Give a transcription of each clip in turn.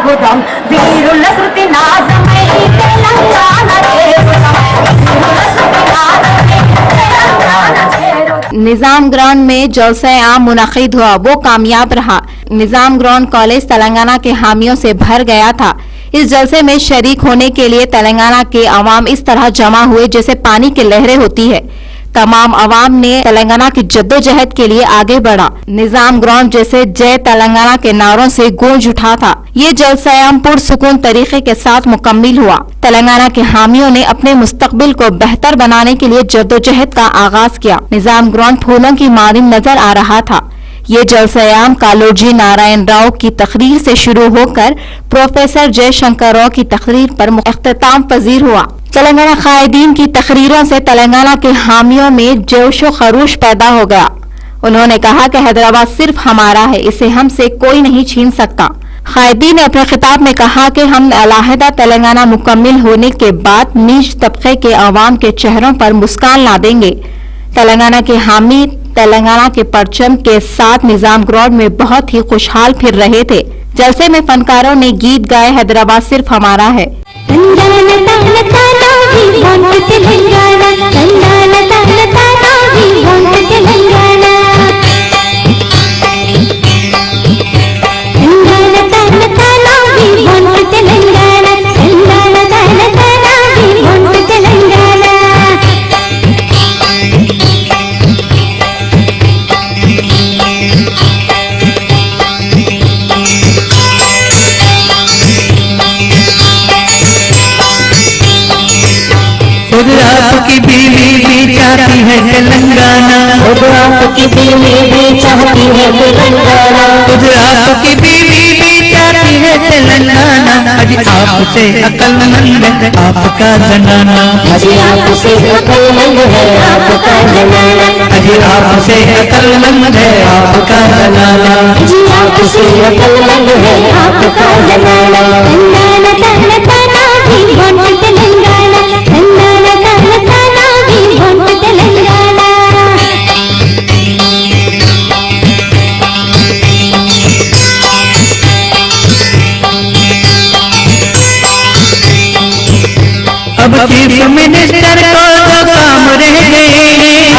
సాగుదాం వీరుల శృతి నాదమై తెలంగాణ చేరుదాం వీరుల శృతి నాదమై తెలంగాణ చేరుదాం। निजाम ग्राउंड में जलसा आम मुनक़िद हुआ, वो कामयाब रहा। निजाम ग्राउंड कॉलेज तेलंगाना के हामियों से भर गया था। इस जलसे में शरीक होने के लिए तेलंगाना के अवाम इस तरह जमा हुए जैसे पानी की लहरें होती है। तमाम अवाम ने तेलंगाना की जद्दोजहद के लिए आगे बढ़ा। निजाम ग्राउंड जैसे जय तेलंगाना के नारों से गूंज उठा था। ये जलसायाम पुरसुकून तरीके के साथ मुकम्मिल हुआ। तेलंगाना के हामियों ने अपने मुस्तकबिल को बेहतर बनाने के लिए जद्दोजहद का आगाज किया। निजाम ग्राउंड फूलों की मारिन नजर आ रहा था। ये जलसायाम कालोजी नारायण राव की तकरीर से शुरू होकर प्रोफेसर जयशंकर राव की तकरीर पर इख्तिताम पजीर हुआ। तेलंगाना कायदीन की तकरीरों से तेलंगाना के हामियों में जोश व खरूश पैदा हो गया। उन्होंने कहा कि हैदराबाद सिर्फ हमारा है, इसे हमसे कोई नहीं छीन सकता। कायदीन ने अपने खिताब में कहा कि हम अलहदा तेलंगाना मुकम्मिल होने के बाद नीच तबके के अवाम के चेहरों पर मुस्कान ला देंगे। तेलंगाना के हामी तेलंगाना के परचम के साथ निजाम ग्राउंड में बहुत ही खुशहाल फिर रहे थे। जलसे में फनकारों ने गीत गाए, हैदराबाद सिर्फ हमारा है। आपकी बीवी भी चाहती है तेलंगाना, आपकी बीवी भी चाहती है तेलंगाना, आपकी बीवी भी चाहती है तेलंगाना। अजी आपसे अक्लमंद है आपका जनाना, अजी आपसे अक्लमंद है आपका जनाना, अजी आपसे अक्लमंद है आपका जनाना, अजी आपसे अक्लमंद है आपका जनाना। अब चीफ मिनिस्टर को जो काम रह गए,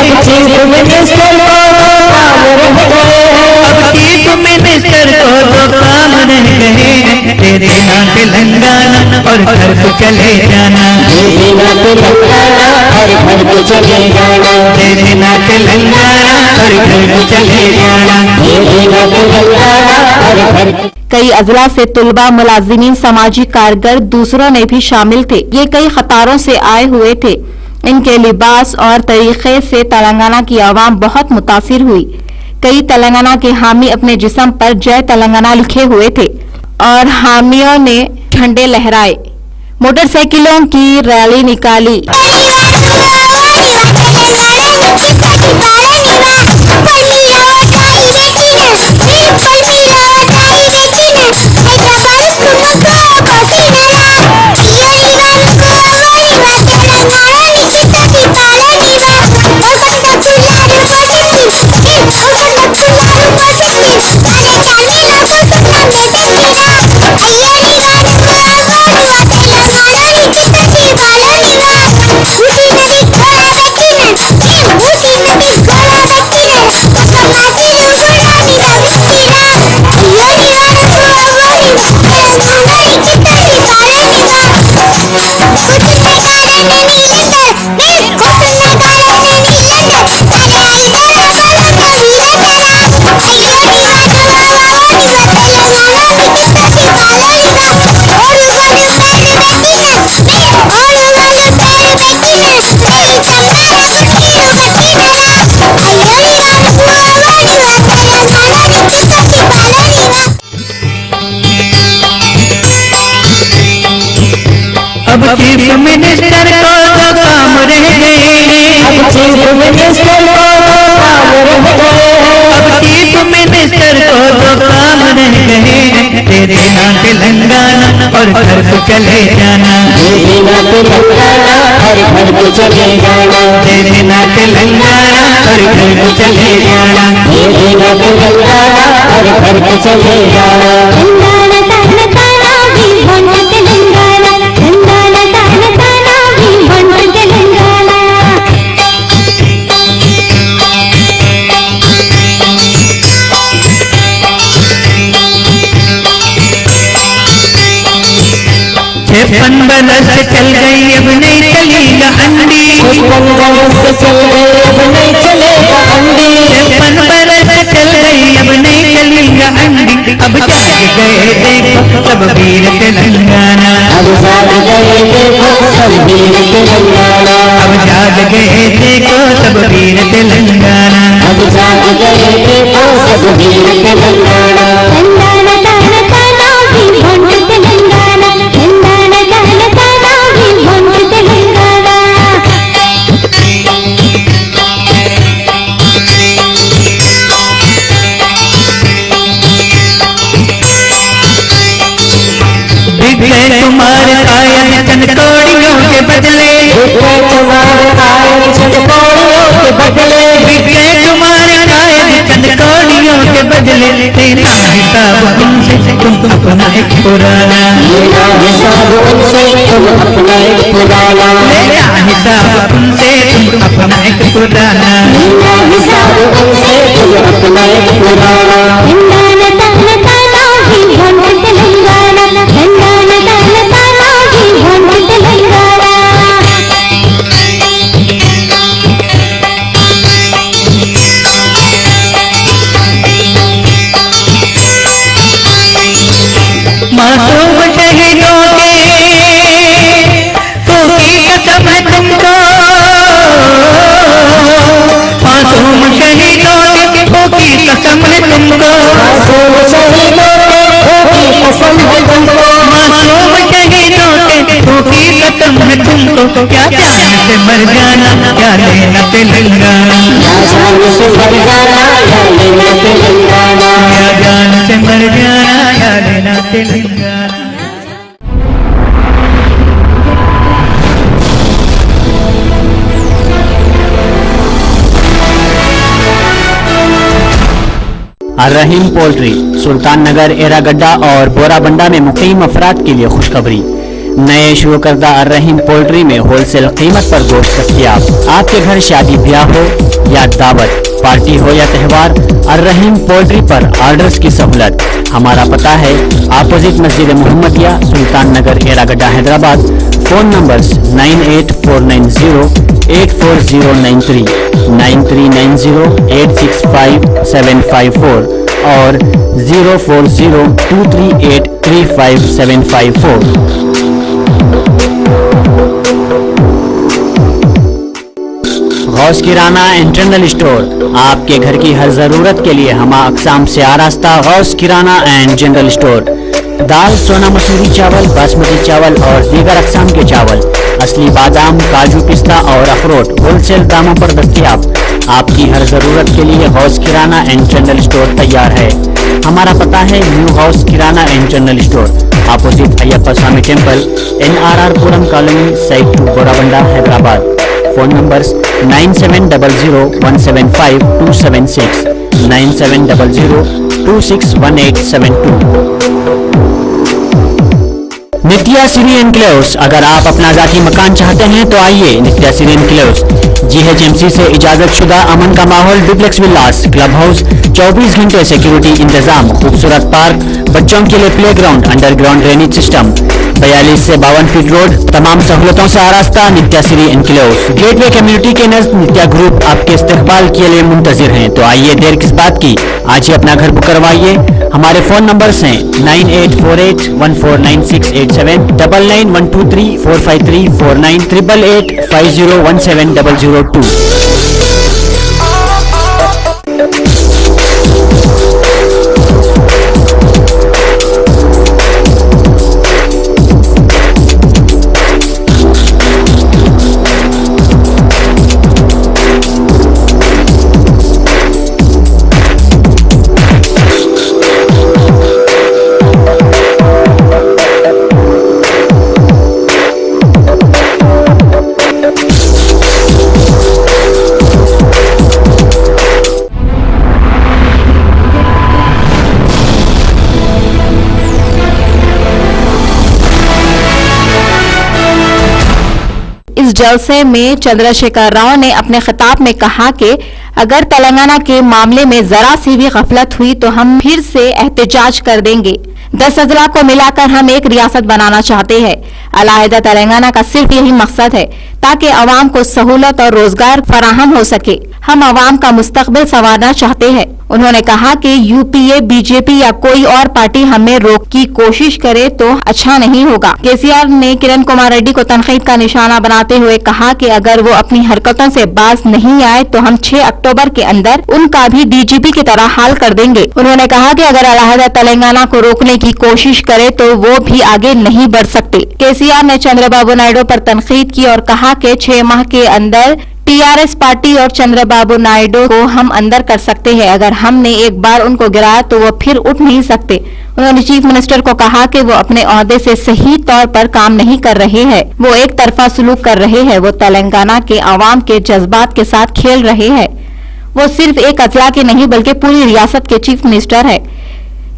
अब चीफ मिनिस्टर को काम रह गए, अब चीफ मिनिस्टर को जो काम रह गए। तेरे ना तेलंगाना और घर को चले जाना, तेरे ना तेलंगाना और घर को चले जाना, तेरे ना तेलंगाना और घर को चले जाना, तेरे ना तेलंगाना और घर। कई अजला से तुलबा, मुलाजिमीन, समाजी कारगर दूसरों ने भी शामिल थे। ये कई खतारों से आए हुए थे। इनके लिबास और तरीके से तेलंगाना की आवाम बहुत मुतासिर हुई। कई तेलंगाना के हामी अपने जिस्म पर जय तेलंगाना लिखे हुए थे और हामियों ने झंडे लहराए। मोटरसाइकिलों की रैली निकाली। अब चीफ मिनिस्टर को जो काम रह गए, अब चीफ मिनिस्टर को काम रह गए, अब चीफ मिनिस्टर को जो काम रह गए। तेरे ना तेलंगाना और घर को चले जाना, तेरे ना तेलंगाना और घर को चले जाना, तेरे ना तेलंगाना और घर को चले जाना, तेरे ना तेलंगाना और घर को चले जाना। 56 बरस चल गई अब नहीं चलेगा अंडी, 56 बरस चल गए अब नहीं चलेगा अंडी, 56 बरस चल गई अब नहीं चलेगा अंडी, अब जाग गए देखो सब वीर तेलंगाना, अब जाग गए देखो सब वीर तेलंगाना, अब जाग गए देखो सब वीर तेलंगाना, अब जाग गए देखो सब वीर तेलंगाना। तेलंगाना ताना ताना भी भंड तेलंगाना, तेलंगाना ताना ताना भी भंड तेलंगाना। बिक गए तुम्हारे कायन चंदकोड़ियों के बदले, तुम्हारे आए चंदकोड़ियों के बदले, बिक गए तुम्हारे कायन चंदकोड़ियों के बदले, तेरा हिसाब तुमसे तुम अपना एक पुराना, मेरा हिसाब उनसे तुम अपना एक पुराना, तेरा हिसाब तुमसे तुम अपना एक पुराना, मेरा हिसाब उनसे तुम अपना एक पुराना। तेलंगाना ताना ताना भी भंड तेलंगाना, तेलंगाना ताना ताना भी भंड तेलंगाना। मासूम शहीदों की कसम है तुमको, मासूम शहीदों की कसम है तुमको, मासूम शहीदों की कसम है तुमको, मासूम शहीदों की कसम है तुमको, क्या जान से मर जाना क्या लेना तेलंगाना, या जान से मर जाना या लेना तेलंगाना, क्या जान से मर जाना या लेना तेलंगाना। अर्रहीम पोल्ट्री सुल्तान नगर, एरागड्डा और बोराबंडा में मुकीम अफराद के लिए खुशखबरी। नए शुरू करदा अर्रहीम पोल्ट्री में होलसेल कीमत पर गोश्त दस्तयाब। आपके घर शादी ब्याह हो या दावत, पार्टी हो या त्यौहार, अर्रहीम पोल्ट्री पर ऑर्डर्स की सहूलत। हमारा पता है अपोजिट मस्जिद मोहम्मदिया, सुल्तान नगर, एरागड्डा, हैदराबाद। फोन नंबर्स 9849084093, 9390865754 और 0402383554। Ghaus kirana and general store, आपके घर की हर जरूरत के लिए हम अकसाम से आरास्ता Ghaus kirana and general store. दाल, सोना मसूरी चावल, बासमती चावल और दीगर अकसाम के चावल, असली बादाम, काजू, पिस्ता और अखरोट होलसेल दामों पर दस्तयाब। आपकी हर जरूरत के लिए Ghouse kirana and general store तैयार है। हमारा पता है new Ghouse kirana and general store, opposite Ayyappa Swamy temple, NRR Puram colony, side 2, Borabanda, Hyderabad. Phone numbers 9700175276, 9700261872। Nitya Siri enclaves, अगर आप अपना जाती मकान चाहते हैं तो आइए नित्या सिरी एनक्लेव्स। GHMC से इजाजत शुदा अमन का माहौल, डुप्लेक्स विलास, क्लब हाउस, 24 घंटे सिक्योरिटी इंतजाम, खूबसूरत पार्क, बच्चों के लिए प्लेग्राउंड, अंडरग्राउंड ड्रेनेज सिस्टम, 42 से 52 फीट रोड, तमाम सहूलतों से आरास्ता नित्या सिरी एनक्लेव्स। गेटवे कम्युनिटी के नज़दीक नित्या ग्रुप आपके इस्तकबाल के लिए मुंतजिर हैं। तो आइए, देर किस बात की, आज ही अपना घर बुक करवाइए। हमारे फोन नंबर्स हैं 9848149687, 9912345349, 8850170002। इस जलसे में चंद्रशेखर राव ने अपने खिताब में कहा कि अगर तेलंगाना के मामले में जरा सी भी गफलत हुई तो हम फिर से एहतजाज कर देंगे। 10 अजला को मिलाकर हम एक रियासत बनाना चाहते हैं। अलहदा तेलंगाना का सिर्फ यही मकसद है ताकि अवाम को सहूलत और रोजगार फराहम हो सके। हम अवाम का मुस्तकबिल संवारना चाहते हैं। उन्होंने कहा कि यूपीए, बीजेपी या कोई और पार्टी हमें रोक की कोशिश करे तो अच्छा नहीं होगा। केसीआर ने किरण कुमार रेड्डी को तनकीद का निशाना बनाते हुए कहा कि अगर वो अपनी हरकतों से बाज नहीं आए तो हम 6 अक्टूबर के अंदर उनका भी डीजीपी की तरह हाल कर देंगे। उन्होंने कहा कि अगर अलहदा तेलंगाना को रोकने की कोशिश करे तो वो भी आगे नहीं बढ़ सकते। केसीआर ने चंद्रबाबू नायडू पर तनकीद की और कहा कि 6 माह के अंदर टीआरएस पार्टी और चंद्रबाबू नायडू को हम अंदर कर सकते हैं। अगर हमने एक बार उनको गिराया तो वो फिर उठ नहीं सकते। उन्होंने चीफ मिनिस्टर को कहा कि वो अपने ओहदे से सही तौर पर काम नहीं कर रहे हैं, वो एक तरफा सलूक कर रहे हैं, वो तेलंगाना के अवाम के जज्बात के साथ खेल रहे हैं। वो सिर्फ एक अजला के नहीं बल्कि पूरी रियासत के चीफ मिनिस्टर है।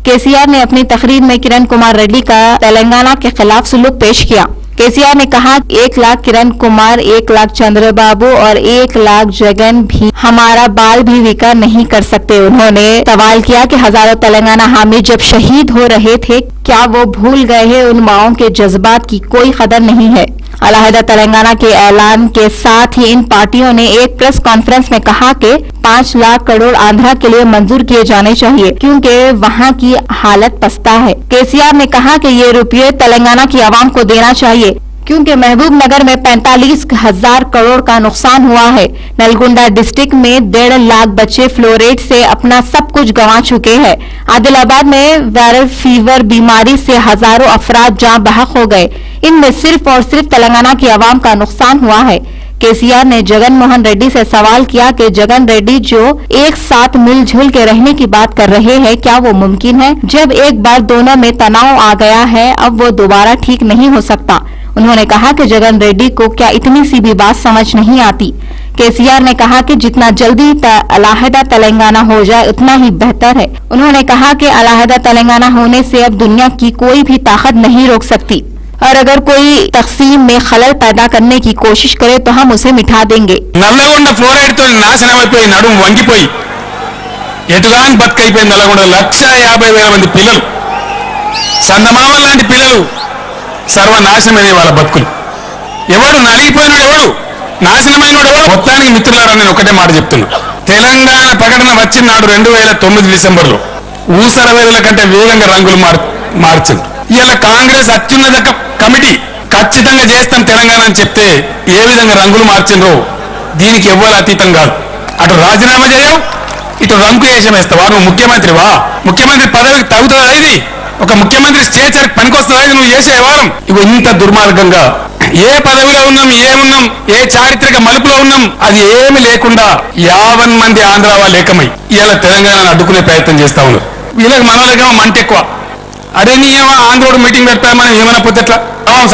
केसीआर ने अपनी तकरीर में किरण कुमार रेड्डी का तेलंगाना के खिलाफ सलूक पेश किया। केसीआर ने कहा 1 लाख किरण कुमार, 1 लाख चंद्रबाबू और 1 लाख जगन भी हमारा बाल भी विकार नहीं कर सकते। उन्होंने सवाल किया कि हजारों तेलंगाना हामी जब शहीद हो रहे थे, क्या वो भूल गए हैं उन माओं के जज्बात की कोई कदर नहीं है। अलहदा तेलंगाना के ऐलान के साथ ही इन पार्टियों ने एक प्रेस कॉन्फ्रेंस में कहा कि 5 लाख करोड़ आंध्रा के लिए मंजूर किए जाने चाहिए क्योंकि वहां की हालत पस्ता है। केसीआर ने कहा कि ये रुपये तेलंगाना की आवाम को देना चाहिए क्योंकि महबूब नगर में 45,000 करोड़ का नुकसान हुआ है। नलगुंडा डिस्ट्रिक्ट में 1.5 लाख बच्चे फ्लोराइड से अपना सब कुछ गंवा चुके हैं। आदिलाबाद में वायरल फीवर बीमारी से हजारों अफराद जान बहक हो गए। इनमें सिर्फ और सिर्फ तेलंगाना की आवाम का नुकसान हुआ है। केसीआर ने जगन मोहन रेड्डी से सवाल किया कि जगन रेड्डी जो एक साथ मिलजुल के रहने की बात कर रहे हैं, क्या वो मुमकिन है? जब एक बार दोनों में तनाव आ गया है, अब वो दोबारा ठीक नहीं हो सकता। उन्होंने कहा कि जगन रेड्डी को क्या इतनी सी भी बात समझ नहीं आती। केसीआर ने कहा कि जितना जल्दी अलहदा तेलंगाना हो जाए उतना ही बेहतर है। उन्होंने कहा कि अलहदा तेलंगाना होने से अब दुनिया की कोई भी ताकत नहीं रोक सकती और अगर कोई तकसीम में खलल पैदा करने की कोशिश करे तो हम उसे मिटा देंगे। నల్లగొండ ఫ్లోరైడ్ తో నాశనం అయిపోయి నడుము వంగిపోయి ఎటుగాని బతుకైపోయింది నల్లగొండ 1,50,000 మంది పిల్లలు, సందమామ లాంటి పిల్లలు సర్వనాశనమైన వాళ్ళ బతుకులు. ఎవడు నలిగిపోయినాడు, ఎవడు నాశనమైనడు, ఎవడు? మొత్తానికి మిత్రులారా నేను ఒకటే మాట చెప్తున్నా. తెలంగాణ ప్రకటన వచ్చిన నాడు 2009 డిసెంబర్లో ఊసర వేలుల కంటే వేగంగా రంగులు మార్చింది. ఇలా కాంగ్రెస్ అత్యున్నత కమిటీ ఖచ్చితంగా చేస్తాం తెలంగాణ అని చెప్తే ఏ విధంగా రంగులు మార్చిండ్రో దీనికి ఎవ్వరు అతీతం కాదు. అటు రాజీనామా చేయవు, ఇటు రంగు వేషం వేస్తావా? నువ్వు ముఖ్యమంత్రివా? ముఖ్యమంత్రి పదవికి తగుతుందా? ఇది ఒక ముఖ్యమంత్రి స్టేచర్ పనికొస్తుందా? ఇది నువ్వు చేసే వ్యవహారం? ఇవి ఇంత దుర్మార్గంగా ఏ పదవిలో ఉన్నాం, ఏమున్నాం, ఏ చారిత్రక మలుపులో ఉన్నాం, అది ఏమి లేకుండా 50 మంది ఆంధ్ర వాళ్ళు ఏకమై ఇలా తెలంగాణను అడ్డుకునే ప్రయత్నం చేస్తా ఉన్నారు. వీళ్ళకి మనోళ్ళకేమో మంట ఎక్కువ. అరే నీ ఏమో ఆంధ్రోడు మీటింగ్ పెడతా మనం ఏమైనా పోతే ఎట్లా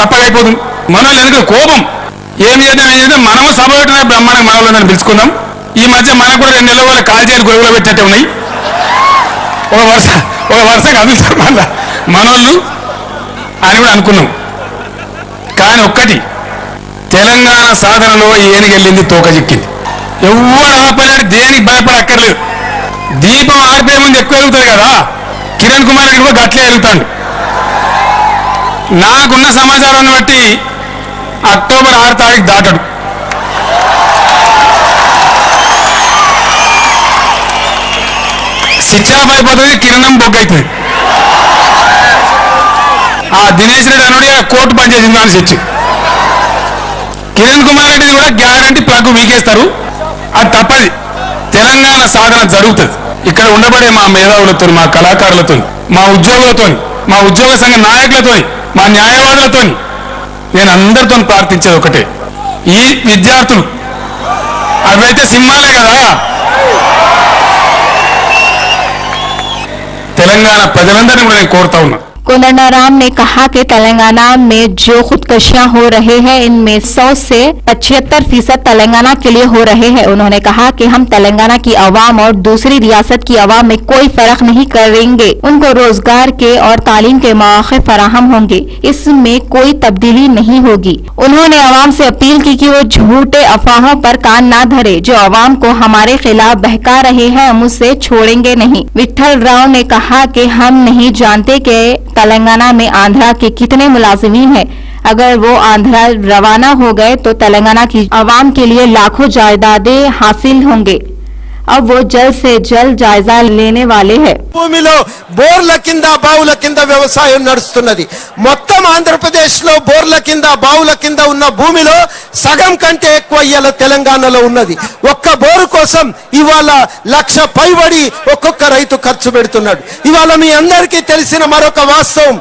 సప్పగైపోతుంది. మనోళ్ళు ఎందుకు కోపం? ఏం చేద్దాం మనము సభ పెట్టిన బ్రహ్మాండంగా మనోళ్ళని పిలుచుకుందాం. ఈ మధ్య మనకు కూడా 2 నెలల వల్ల కాల్చేరు గొడవలో పెట్టినట్టే ఉన్నాయి. ఒక వరుస కదులుతారు మళ్ళా మనోళ్ళు అని కూడా అనుకున్నాం. కానీ ఒక్కటి, తెలంగాణ సాధనలో ఏనుగెళ్ళింది తోక చిక్కింది. ఎవరు ఆపలేడు, దేనికి భయపడక్కర్లేదు. దీపం ఆరిపోయే ముందు ఎక్కువ వెళ్తారు కదా, కిరణ్ కుమార్ రెడ్డి కూడా గట్లే వెళ్తాడు. నాకున్న సమాచారాన్ని బట్టి అక్టోబర్ 6 తారీఖు దాటడు. స్విచ్ ఆఫ్ అయిపోతుంది, కిరణం బొగ్గైతుంది. ఆ దినేష్ రెడ్డి అనుడి కోర్టు పని చేసింది అని స్విచ్. కిరణ్ కుమార్ రెడ్డి కూడా గ్యారంటీ ప్లగ్ వీకేస్తారు. అది తప్పది. తెలంగాణ సాధన జరుగుతుంది. ఇక్కడ ఉండబడే మా మేధావులతో, మా కళాకారులతో, మా ఉద్యోగులతో, మా ఉద్యోగ సంఘ నాయకులతో, మా న్యాయవాదులతో నేను అందరితో ప్రార్థించేది ఒకటే, ఈ విద్యార్థులు అవైతే సింహాలే కదా, తెలంగాణ ప్రజలందరినీ కూడా నేను కోరుతా ఉన్నా. कोदंडाराम ने कहा कि तेलंगाना में जो खुदकुशियां हो रहे हैं इनमें 100 से 75% तेलंगाना के लिए हो रहे हैं। उन्होंने कहा कि हम तेलंगाना की आवाम और दूसरी रियासत की आवाम में कोई फर्क नहीं करेंगे। उनको रोजगार के और तालीम के मौके फराहम होंगे, इसमें कोई तब्दीली नहीं होगी। उन्होंने आवाम से अपील की कि वो झूठे अफवाहों पर कान ना धरे। जो आवाम को हमारे खिलाफ बहका रहे हैं हम उसे छोड़ेंगे नहीं। विठल राव ने कहा कि हम नहीं जानते कि तेलंगाना में आंध्रा के कितने मुलाजिमीन हैं। अगर वो आंध्रा रवाना हो गए तो तेलंगाना की आवाम के लिए लाखों जायदादें हासिल होंगे। अब वो जल्द से जल्द जायजा लेने वाले हैं। భూమిలో బోర్ల కింద బావుల కింద వ్యవసాయం నడుస్తున్నది। మొత్తం ఆంధ్రప్రదేశ్ లో బోర్ల కింద బావుల కింద ఉన్న భూమిలో సగం కంటే ఎక్కువ ఇవాళ తెలంగాణలో ఉన్నది। ఒక్క బోరు కోసం ఇవాళ 1,00,000 పైబడి ఒక్కొక్క రైతు ఖర్చు పెడుతున్నాడు। ఇవాళ మీ అందరికీ తెలిసిన మరొక వాస్తవం,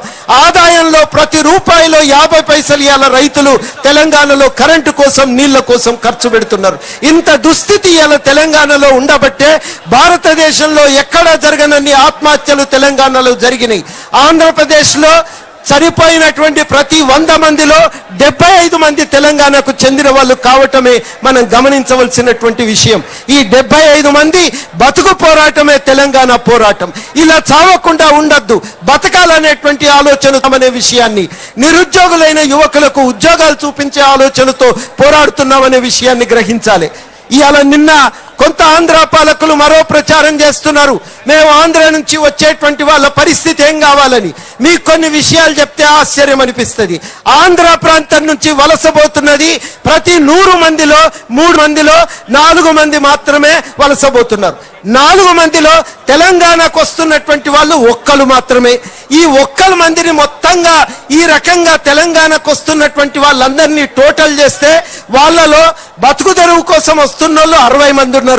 ఆదాయంలో ప్రతి రూపాయిలో 50 పైసలు ఇవాళ రైతులు తెలంగాణలో కరెంటు కోసం నీళ్ల కోసం ఖర్చు పెడుతున్నారు। ఇంత దుస్థితి ఇవాళ తెలంగాణలో ఉండబట్టే భారతదేశంలో ఎక్కడా జరగనన్ని ఆత్మహత్యలు తెలంగాణలో జరిగినాయి। ఆంధ్రప్రదేశ్ లో చనిపోయినటువంటి ప్రతి 100 మందిలో 75 మంది తెలంగాణకు చెందిన వాళ్ళు కావటమే మనం గమనించవలసినటువంటి విషయం। ఈ 75 మంది బతుకు పోరాటమే తెలంగాణ పోరాటం। ఇలా చావకుండా ఉండద్దు, బతకాలనేటువంటి ఆలోచన అనే విషయాన్ని, నిరుద్యోగులైన యువకులకు ఉద్యోగాలు చూపించే ఆలోచనతో పోరాడుతున్నామనే విషయాన్ని గ్రహించాలి। ఇవాళ నిన్న కొంత ఆంధ్ర పాలకులు మరో ప్రచారం చేస్తున్నారు, మేము ఆంధ్ర నుంచి వచ్చేటువంటి వాళ్ళ పరిస్థితి ఏం కావాలని। మీకు కొన్ని విషయాలు చెప్తే ఆశ్చర్యం అనిపిస్తుంది। ఆంధ్ర ప్రాంతం నుంచి వలసపోతున్నది ప్రతి 100 మందిలో 3 మందిలో 4 మంది మాత్రమే వలసపోతున్నారు। 4 మందిలో తెలంగాణకు వస్తున్నటువంటి వాళ్ళు ఒక్కరు మాత్రమే। ఈ ఒక్కరు మందిని మొత్తంగా ఈ రకంగా తెలంగాణకు వస్తున్నటువంటి వాళ్ళందరినీ టోటల్ చేస్తే వాళ్ళలో బతుకు తెరువు కోసం వస్తున్న వాళ్ళు 60 మంది ఉన్నారు।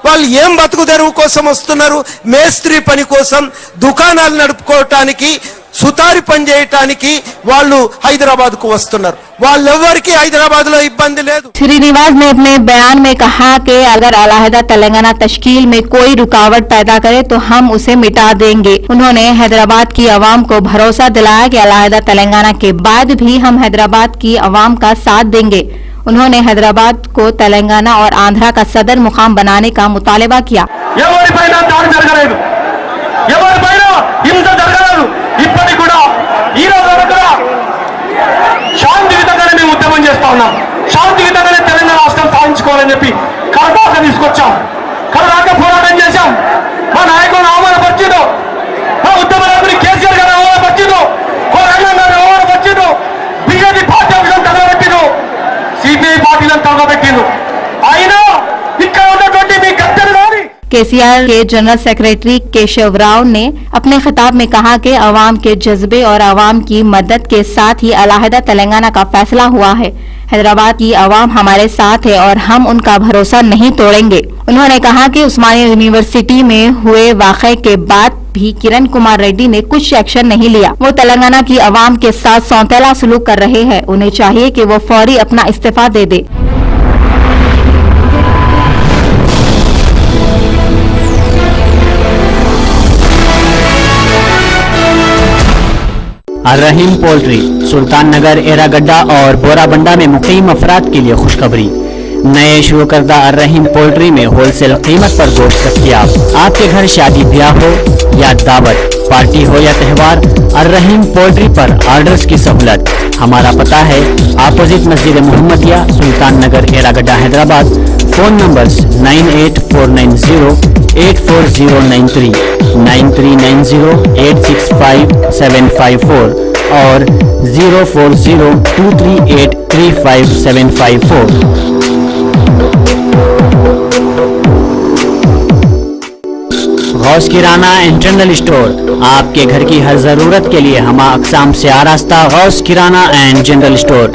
వాళ్ళు ఏం బతుకు తెరువు కోసం వస్తున్నారు? మేస్త్రి పని కోసం, దుకాణాలు నడుపుకోవటానికి, సుతారి పని చేయటానికి వాళ్ళు హైదరాబాద్ కు వస్తున్నారు। వాళ్ళెవ్వరికీ హైదరాబాద్ లో ఇబ్బంది లేదు। श्रीनिवास ने अपने बयान में कहा कि अगर अलहदा तेलंगाना तश्कील में कोई रुकावट पैदा करे तो हम उसे मिटा देंगे। उन्होंने हैदराबाद की आवाम को भरोसा दिलाया कि अलहदा तेलंगाना के बाद भी हम हैदराबाद की आवाम का साथ देंगे। उन्होंने हैदराबाद को तेलंगाना और आंध्रा का सदर मुकाम बनाने का मुतालबा किया। ఎవరిపైన దాడి జరగలేదు, ఎవరిపైన హింస జరగలేదు। ఇప్పటికి కూడా ఈ రోజు వరకు శాంతియుతంగానే మేము ఉద్యమం చేస్తా ఉన్నాం। శాంతియుతంగానే తెలంగాణ రాష్ట్రం సాధించుకోవాలని చెప్పి కడదాకా తీసుకొచ్చాం, కడదాకా పోరాటం చేశాం। మా నాయకులను అవమానపరిచిండు, మా ఉద్యమ నాయకుని కేసీఆర్ గారు అవమానపరిచిండు, కోరంగం గారు అవమానపరిచిండు, బీజేపీ పార్టీ ఆఫీసులను తగలబెట్టిండు, సిపిఐ పార్టీలను తగలబెట్టిండు। అయినా ఇక్కడ ఉన్నటువంటి మీ గద్దెలు కానీ केसीआर के जनरल सेक्रेटरी केशव राव ने अपने खिताब में कहा कि अवाम के जज्बे और अवाम की मदद के साथ ही अलहदा तेलंगाना का फैसला हुआ है। हैदराबाद की अवाम हमारे साथ है और हम उनका भरोसा नहीं तोड़ेंगे। उन्होंने कहा कि उस्मानिया यूनिवर्सिटी में हुए वाक़े के बाद भी किरण कुमार रेड्डी ने कुछ एक्शन नहीं लिया। वो तेलंगाना की अवाम के साथ सौतेला सलूक कर रहे हैं। उन्हें चाहिए कि वो फौरी अपना इस्तीफा दे दे। अर्रहीम पोल्ट्री, सुल्तान नगर, एरागड्डा और बोराबंडा में मुकीम अफराद के लिए खुशखबरी। नए शुरू करदा अर्रहीम पोल्ट्री में होलसेल कीमत पर गोश्त दस्तयाब। आपके घर शादी ब्याह हो या दावत, पार्टी हो या त्यौहार, अर्रहीम पोल्ट्री पर ऑर्डर्स की सहूलत। हमारा पता है अपोजिट मस्जिद मोहम्मदिया, सुल्तान नगर, एरागड्डा, हैदराबाद। फोन नंबर्स 9849084093, 9390865754 और 0402383554। Ghaus kirana and general store, आपके घर की हर जरूरत के लिए हम अकसाम से आरास्ता। Ghaus kirana and general store,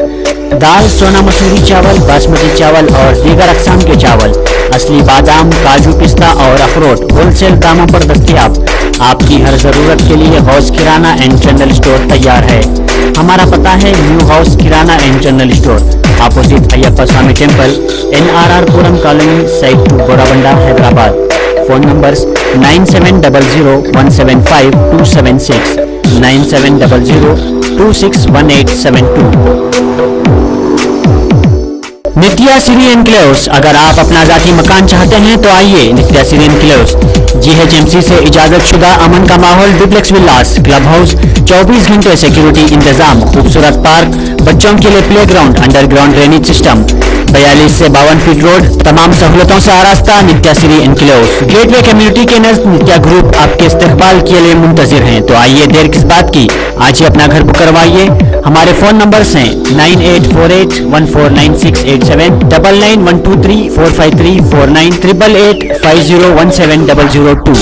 दाल, सोना मसूरी चावल, बासमती चावल और दीगर अकसाम के चावल, असली बादाम, काजू, पिस्ता और अखरोट होलसेल दामों पर दस्तयाब। आपकी हर जरूरत के लिए Ghouse kirana and general store तैयार है। हमारा पता है new Ghouse kirana and general store, opposite Ayyappa Swamy temple, NRR Puram colony, site 2, Borabanda, Hyderabad. Phone numbers 9700175276, 9700261872। Nitya Siri enclaves, अगर आप अपना जाती मकान चाहते हैं तो आइए नित्या सिरी एनक्लेव्स। GHMC से इजाजत शुदा अमन का माहौल, डुप्लेक्स विलास, क्लब हाउस, 24 घंटे सिक्योरिटी इंतजाम, खूबसूरत पार्क, बच्चों के लिए play ground, underground drainage system, 42 से 52 फीट रोड, तमाम सहूलतों से आरास्ता नित्या सिटी एनक्लेव्स। गेटवे कम्युनिटी के नजदीक नित्या ग्रुप आपके इस्तकबाल के लिए मुंतजिर हैं। तो आइए, देर किस बात की, आज ही अपना घर बुक करवाइए। हमारे फोन नंबर्स हैं 9848149687, 9912345349, 8850170002।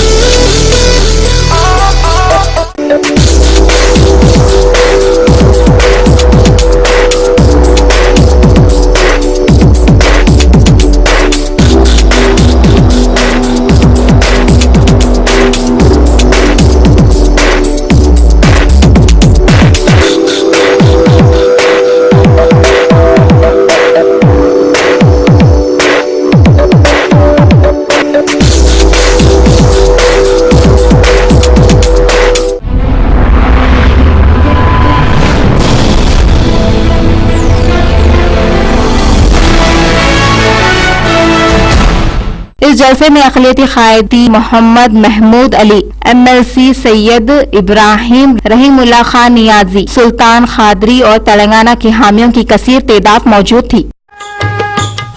इस जलसे में अक़लियती क़ायदी मोहम्मद महमूद अली, MLC सैयद इब्राहिम, रहीमुल्लाह खान नियाजी, सुल्तान खादरी और तेलंगाना के हामियों की कसीर तादाद मौजूद थी।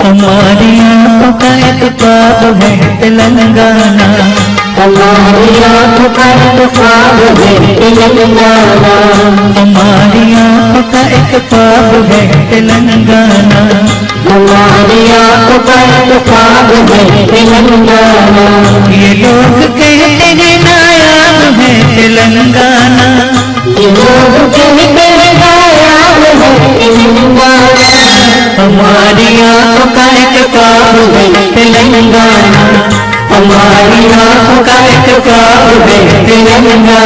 हमारी आँखों का एक ख्वाब है तेलंगाना, हमारी आँखों का एक ख्वाब है तेलंगाना, हमारी आँखों का एक ख्वाब है तेलंगाना, हमारी आँखों का एक ख्वाब है तेलंगाना। ये लोग कहते हैं नायाब है तेलंगाना, ये लोग कहते हैं नायाब है तेलंगाना, हमारी आँखों का एक ख्वाब है तेलंगाना, हमारी आँखों का एक ख्वाब है तेलंगाना।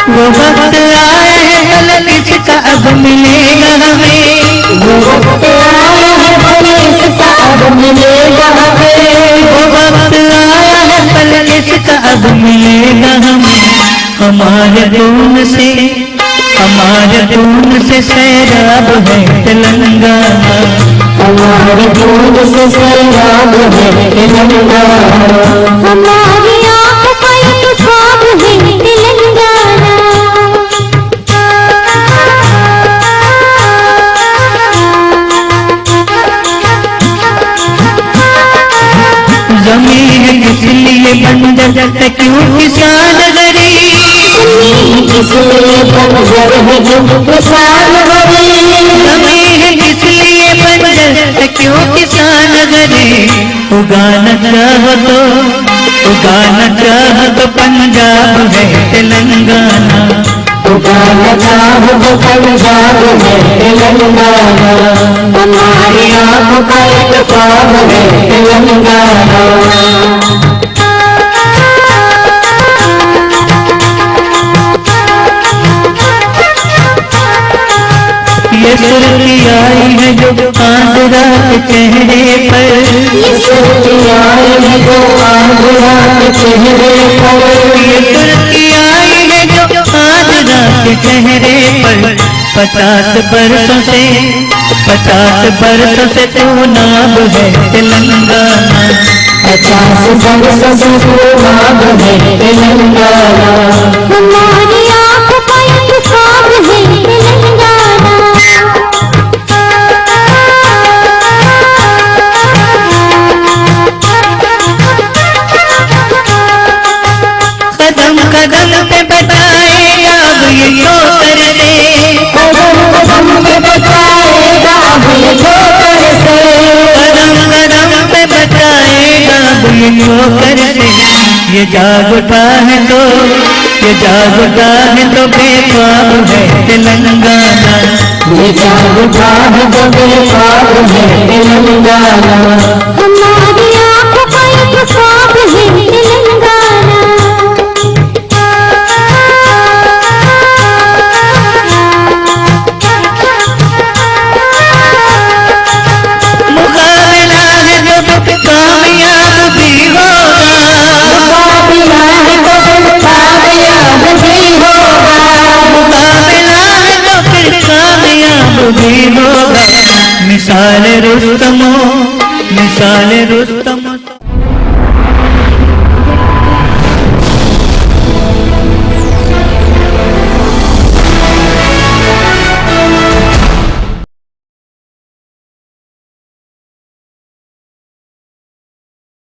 वो वक्त आया है कल किसका अब मिलेगा हमें, वो वक्त आया है कल किसका अब मिलेगा हमें, वो वक्त आया है कल किसका अब मिलेगा हमें। हमारे खून से सैराब है तेलंगाना, हमारे खून से सैराब है तेलंगाना, हमारी आँखों का एक ख्वाब है तेलंगाना। ज़मीन इसलिए बंजर है क्यों किसान गरीब, इसलिए बंजर है क्यों किसान गरीब, ज़मीन इसलिए बंजर है क्यों किसान गरीब। उगाना चाहो तो पंजाब है तेलंगाना, उगाना चाहो तो पंजाब है तेलंगाना, हमारी आँखों का एक ख्वाब है तेलंगाना। ये सुर्खी आई है जो आंध्रा के चेहरे पर, ये सुर्खी आई है जो आंध्रा के चेहरे पर, ये सुर्खी आई है जो आंध्रा के चेहरे पर। 50 बरसों से तो नाम है तेलंगाना, 50 बरसों से तो नाम है तेलंगाना, हमारी आँखों का एक ख्वाब है तेलंगाना। कदम कदम पे बताएगा अब ये जो कर दे, कदम कदम पे बताएगा अब ये जो कर दे, कदम कदम पे बताएगा अब ये जो कर दे। ये जाग उठा है तो बेख्वाब है तेलंगाना, ये जाग उठा है तो बेख्वाब है तेलंगाना, हमारी आँखों का एक ख्वाब है तेलंगाना। मुकाबला है जो कामयाब भी होगा, मुकाबला है तो कामयाब भी होगा, मुकाबला है तो फिर कामयाब भी होगा। मिसाल रुस्तमो